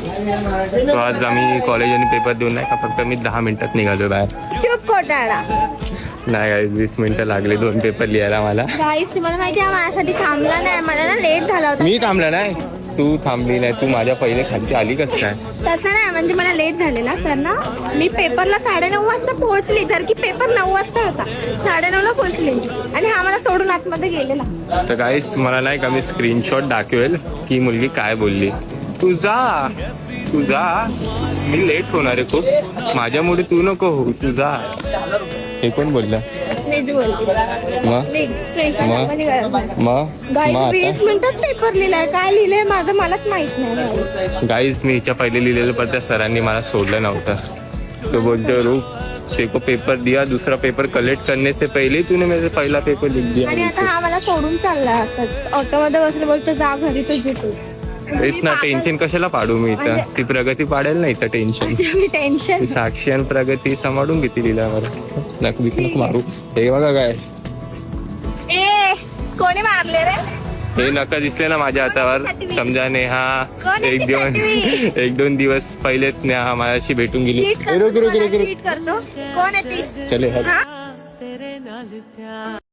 तो आज आम्ही कॉलेज आणि पेपर देऊन नाही का, फक्त मी 10 मिनिटात निघालो बाहेर. चुप कोटाळा. नाही गाईज 20 मिनिटं लागले 2 पेपर लिहायला मला. गाईस तुम्हाला माहिती आहे माझ्यासाठी थांबला नाही, मला ना लेट झाला होता. मी थांबला नाही, तू थांबली नाही. तू माझ्या पहिले खालची आली कसं काय? तसं नाही, म्हणजे मला लेट झालेला सर ना. मी पेपरला 9:30 वाजता पोहोचली, तर की पेपर 9 वाजता होता. 9:30ला पोहोचली आणि हा मला सोडून आतमध्ये गेलेला. तर गाईज तुम्हाला नाही का मी स्क्रीनशॉट दाखवेल की मुलगी काय बोलली. तू जा, मी लेट होणार आहे खूप, माझ्यामुळे तू नको हो, तू जा. हे कोण बोललं? मीच बोलते. मग 20 मिनिटात पेपर लिहिलाय. काय लिहिलंय माझं मलाच माहित नाही. गाईज मी हिच्या पहिले लिहिलेलं, पण त्या सरांनी मला सोडलं नव्हतं. तो बोलतो रूप तेको पेपर दिया, दूसरा पेपर कलेक्ट करने से पहले तूने मेरा पहिला पेपर लिख दिया. आणि आता हा मला सोडून चालला असंच ऑटोमध्ये बसले, बोलतो जा घरी तुझी तू. इतना टेन्शन कशाला पाडू मी इथं? ती प्रगती पाडेल ना इथं टेन्शन. मी टेन्शन साक्षी आणि प्रगती सांभाळून घेते लिहिला मला. नको मारू. हे बघा काय ए कोणी मारले रे? हे नका दिसले ना माझ्या हातावर, समजा नेहा 1-2 दिवस पहिलेच नेहा माझ्याशी भेटून गेली. चीट करतो कोण आहे ती? चले हा?